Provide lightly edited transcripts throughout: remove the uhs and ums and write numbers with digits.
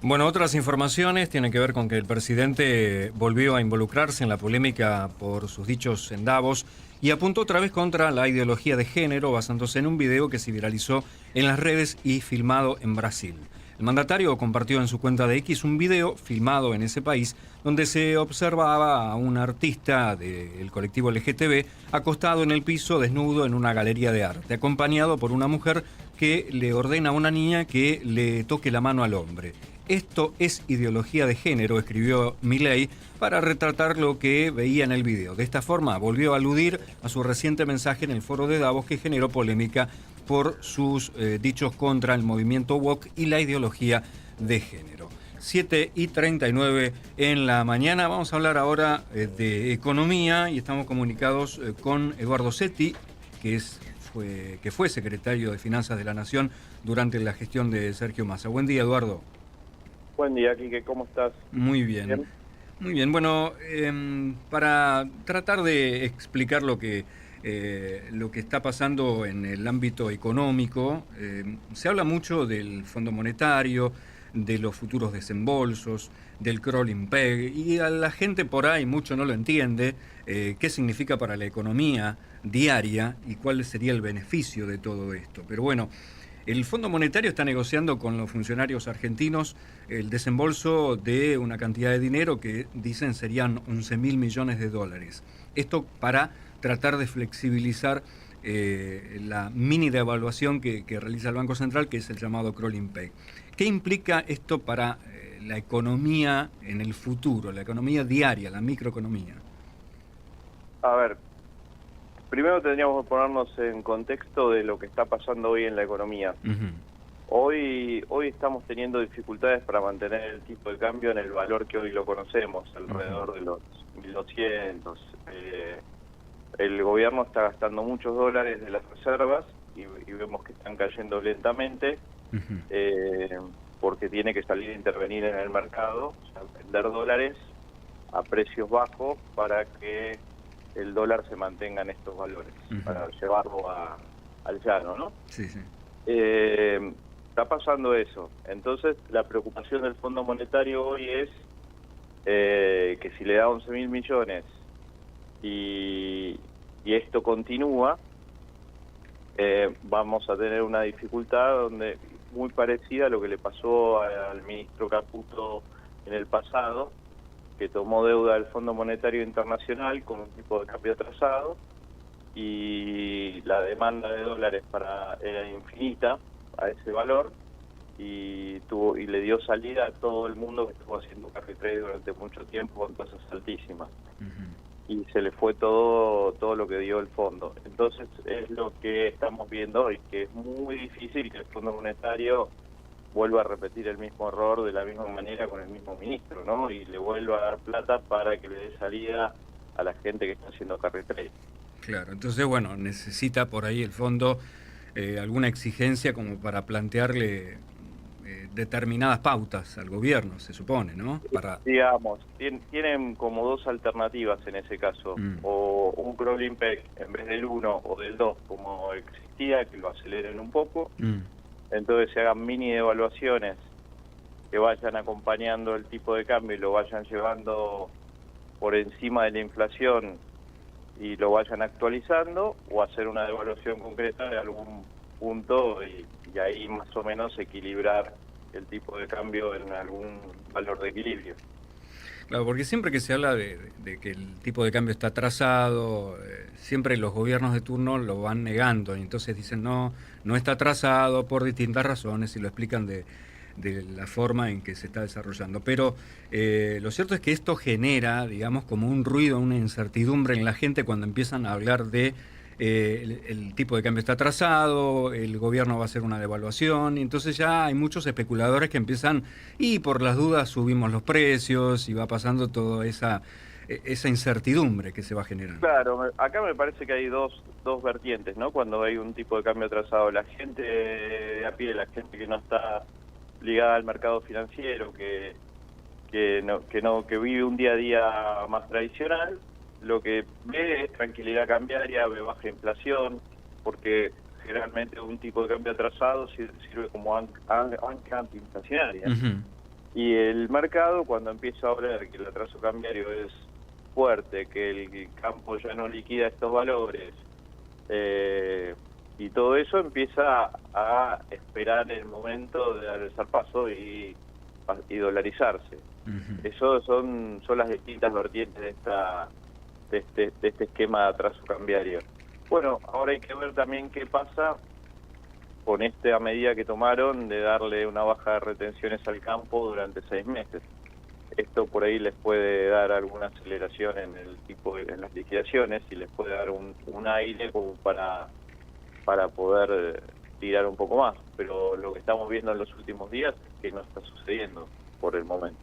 Bueno, otras informaciones tienen que ver con que el presidente volvió a involucrarse en la polémica por sus dichos en Davos y apuntó otra vez contra la ideología de género basándose en un video que se viralizó en las redes y filmado en Brasil. El mandatario compartió en su cuenta de X un video filmado en ese país donde se observaba a un artista del colectivo LGTB acostado en el piso desnudo en una galería de arte, acompañado por una mujer que le ordena a una niña que le toque la mano al hombre. Esto es ideología de género, escribió Milei, para retratar lo que veía en el video. De esta forma, volvió a aludir a su reciente mensaje en el foro de Davos que generó polémica por sus dichos contra el movimiento woke y la ideología de género. 7:39 en la mañana. Vamos a hablar ahora de economía y estamos comunicados con Eduardo Setti, que fue secretario de Finanzas de la Nación durante la gestión de Sergio Massa. Buen día, Eduardo. Buen día, Quique, ¿cómo estás? Muy bien. ¿Bien? Muy bien. Bueno, para tratar de explicar lo que está pasando en el ámbito económico, se habla mucho del Fondo Monetario, de los futuros desembolsos, del crawling peg, y a la gente por ahí mucho no lo entiende, qué significa para la economía diaria y cuál sería el beneficio de todo esto. Pero bueno, el Fondo Monetario está negociando con los funcionarios argentinos el desembolso de una cantidad de dinero que dicen serían 11.000 millones de dólares. Esto para tratar de flexibilizar la mini devaluación que realiza el Banco Central, que es el llamado crawling peg. ¿Qué implica esto para la economía en el futuro, la economía diaria, la microeconomía? A ver, primero tendríamos que ponernos en contexto de lo que está pasando hoy en la economía. Uh-huh. Hoy estamos teniendo dificultades para mantener el tipo de cambio en el valor que hoy lo conocemos, alrededor de los 1.200. El gobierno está gastando muchos dólares de las reservas y vemos que están cayendo lentamente. Porque tiene que salir a intervenir en el mercado, o sea, vender dólares a precios bajos para que el dólar se mantenga en estos valores, para llevarlo al llano, ¿no? Sí, sí. Está pasando eso. Entonces, la preocupación del Fondo Monetario hoy es que si le da 11.000 millones y esto continúa, vamos a tener una dificultad donde muy parecida a lo que le pasó al ministro Caputo en el pasado, que tomó deuda del Fondo Monetario Internacional con un tipo de cambio atrasado y la demanda de dólares era infinita a ese valor y le dio salida a todo el mundo que estuvo haciendo carry trade durante mucho tiempo con tasas altísimas. Y se le fue todo lo que dio el fondo. Entonces es lo que estamos viendo hoy, que es muy difícil que el Fondo Monetario vuelva a repetir el mismo error de la misma manera con el mismo ministro, ¿no? Y le vuelva a dar plata para que le dé salida a la gente que está haciendo carry trade. Claro, entonces, bueno, necesita por ahí el fondo alguna exigencia como para plantearle determinadas pautas al gobierno, se supone, ¿no? Digamos, tienen como dos alternativas en ese caso, o un crawling peg en vez del 1 o del 2 como existía, que lo aceleren un poco, entonces se hagan mini devaluaciones que vayan acompañando el tipo de cambio y lo vayan llevando por encima de la inflación y lo vayan actualizando, o hacer una devaluación concreta de algún punto y ahí más o menos equilibrar el tipo de cambio en algún valor de equilibrio. Claro, porque siempre que se habla de que el tipo de cambio está atrasado, siempre los gobiernos de turno lo van negando y entonces dicen no está atrasado por distintas razones y lo explican de la forma en que se está desarrollando. Pero lo cierto es que esto genera, digamos, como un ruido, una incertidumbre en la gente cuando empiezan a hablar de el tipo de cambio está atrasado, el gobierno va a hacer una devaluación, y entonces ya hay muchos especuladores que empiezan, y por las dudas subimos los precios, y va pasando toda esa incertidumbre que se va generando. Claro, acá me parece que hay dos vertientes, ¿no? Cuando hay un tipo de cambio atrasado, la gente de a pie, la gente que no está ligada al mercado financiero, que vive un día a día más tradicional, lo que ve es tranquilidad cambiaria, ve baja inflación, porque generalmente un tipo de cambio atrasado sirve como ancla antiinflacionaria. Y el mercado, cuando empieza a ver que el atraso cambiario es fuerte, que el campo ya no liquida estos valores, y todo eso, empieza a esperar el momento de dar el zarpazo y dolarizarse. Eso son las distintas vertientes de este esquema de atraso cambiario. Bueno, ahora hay que ver también qué pasa con esta medida que tomaron de darle una baja de retenciones al campo durante 6 meses. Esto por ahí les puede dar alguna aceleración en en las liquidaciones y les puede dar un aire como para poder tirar un poco más. Pero lo que estamos viendo en los últimos días es que no está sucediendo por el momento.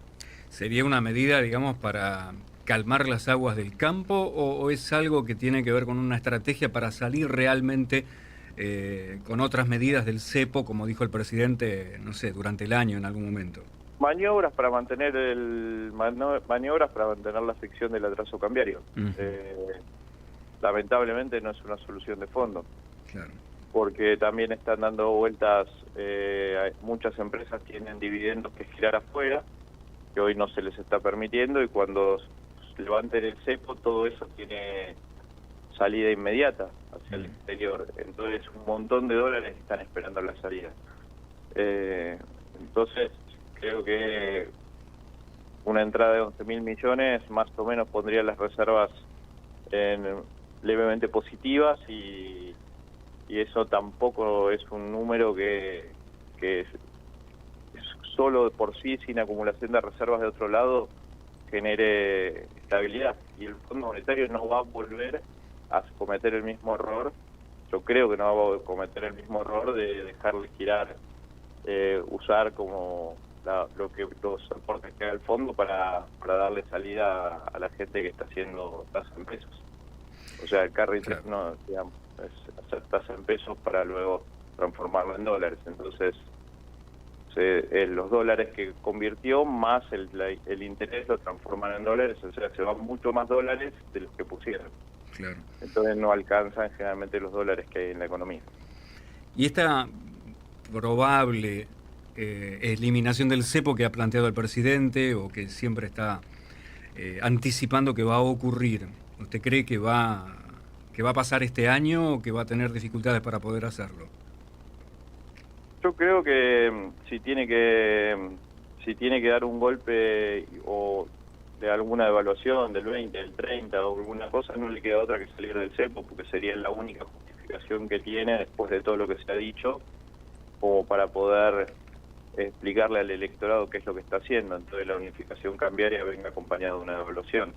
¿Sería una medida, digamos, para calmar las aguas del campo o es algo que tiene que ver con una estrategia para salir realmente con otras medidas del cepo, como dijo el presidente, no sé, durante el año en algún momento? Maniobras para mantener maniobras para mantener la fricción del atraso cambiario. Lamentablemente no es una solución de fondo. Claro. Porque también están dando vueltas, muchas empresas tienen dividendos que girar afuera, que hoy no se les está permitiendo, y cuando levanten el cepo todo eso tiene salida inmediata hacia el exterior. Entonces un montón de dólares están esperando la salida. Entonces creo que una entrada de 11.000 millones más o menos pondría las reservas levemente positivas, y eso tampoco es un número que es solo por sí, sin acumulación de reservas de otro lado, genere estabilidad. Y el Fondo Monetario no va a volver a cometer el mismo error. Yo creo que no va a cometer el mismo error de dejarle girar, usar como los aportes que haga el fondo para darle salida a la gente que está haciendo tasa en pesos. O sea, el carry trade, no, digamos, es hacer tasa en pesos para luego transformarlo en dólares. Entonces, los dólares que convirtió más el interés lo transforman en dólares, o sea, se van mucho más dólares de los que pusieron. Claro. Entonces no alcanzan generalmente los dólares que hay en la economía. Y esta probable eliminación del cepo que ha planteado el presidente, o que siempre está anticipando que va a ocurrir, ¿usted cree que va a pasar este año o que va a tener dificultades para poder hacerlo? Yo creo que si tiene que dar un golpe o de alguna devaluación del 20, del 30 o alguna cosa, no le queda otra que salir del cepo, porque sería la única justificación que tiene después de todo lo que se ha dicho, como para poder explicarle al electorado qué es lo que está haciendo. Entonces la unificación cambiaria venga acompañada de una devaluación.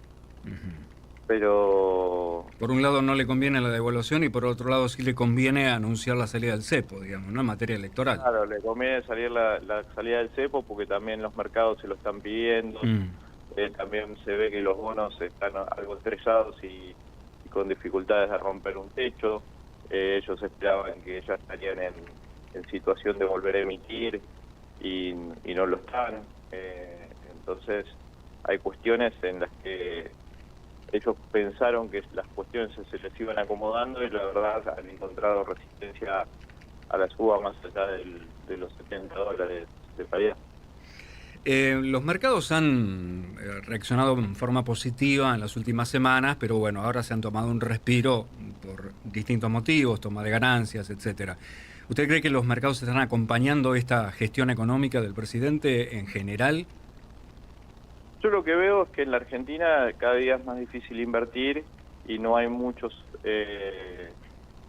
Pero por un lado no le conviene la devaluación y por otro lado sí le conviene anunciar la salida del cepo, digamos, ¿no? En materia electoral. Claro, le conviene salir la salida del cepo porque también los mercados se lo están pidiendo. También se ve que los bonos están algo estrellados y con dificultades de romper un techo. Ellos esperaban que ya estarían en situación de volver a emitir y no lo están. Entonces hay cuestiones en las que ellos pensaron que las cuestiones se les iban acomodando y la verdad han encontrado resistencia a la suba más allá de los $70 de paridad. Los mercados han reaccionado en forma positiva en las últimas semanas, pero bueno, ahora se han tomado un respiro por distintos motivos, toma de ganancias, etcétera. ¿Usted cree que los mercados están acompañando esta gestión económica del presidente en general? Yo lo que veo es que en la Argentina cada día es más difícil invertir y no hay muchos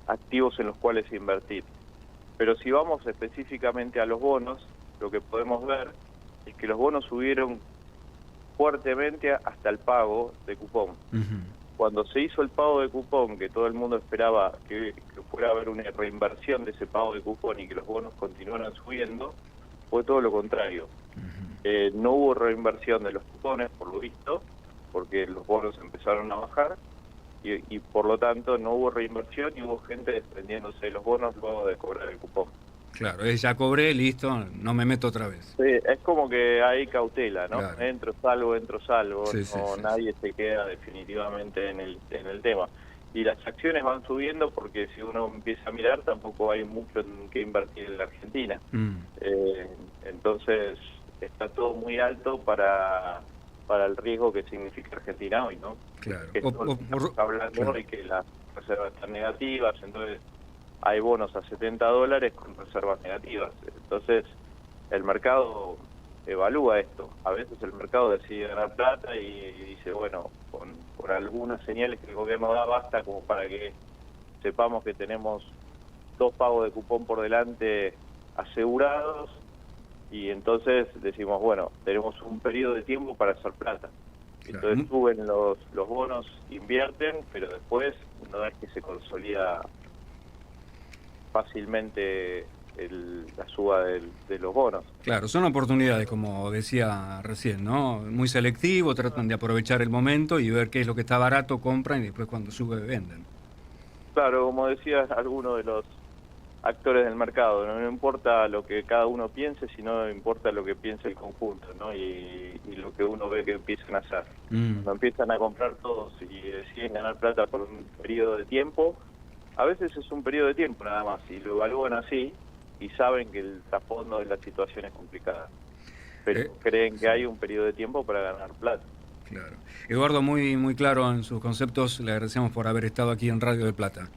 activos en los cuales invertir. Pero si vamos específicamente a los bonos, lo que podemos ver es que los bonos subieron fuertemente hasta el pago de cupón. Cuando se hizo el pago de cupón, que todo el mundo esperaba que fuera a haber una reinversión de ese pago de cupón y que los bonos continuaran subiendo, fue todo lo contrario. No hubo reinversión de los cupones, por lo visto, porque los bonos empezaron a bajar y por lo tanto no hubo reinversión y hubo gente desprendiéndose de los bonos luego de cobrar el cupón. Claro, ya cobré, listo, no me meto otra vez. Sí, es como que hay cautela, ¿no? Claro. Entro, salvo, Sí, nadie se queda definitivamente en el tema. Y las acciones van subiendo porque si uno empieza a mirar tampoco hay mucho en que invertir en la Argentina. Entonces está todo muy alto para el riesgo que significa Argentina hoy, ¿no? Claro. Que todo lo que estamos hablando claro. hoy, que las reservas están negativas, entonces hay bonos a $70 con reservas negativas. Entonces el mercado evalúa esto. A veces el mercado decide ganar plata y dice, bueno, por algunas señales que el gobierno da basta como para que sepamos que tenemos 2 pagos de cupón por delante asegurados, y entonces decimos, bueno, tenemos un periodo de tiempo para hacer plata. Claro. Entonces suben los bonos, invierten, pero después no es que se consolida fácilmente la suba de los bonos. Claro, son oportunidades, como decía recién, ¿no? Muy selectivo, tratan de aprovechar el momento y ver qué es lo que está barato, compran y después cuando sube venden. Claro, como decía alguno de los actores del mercado, no importa lo que cada uno piense, sino importa lo que piense el conjunto, ¿no? Y lo que uno ve que empiezan a hacer. Cuando empiezan a comprar todos y deciden ganar plata por un periodo de tiempo, a veces es un periodo de tiempo nada más, y lo evalúan así y saben que el trasfondo de la situación es complicada, pero creen que hay un periodo de tiempo para ganar plata. Claro. Eduardo, muy claro en sus conceptos, le agradecemos por haber estado aquí en Radio del Plata.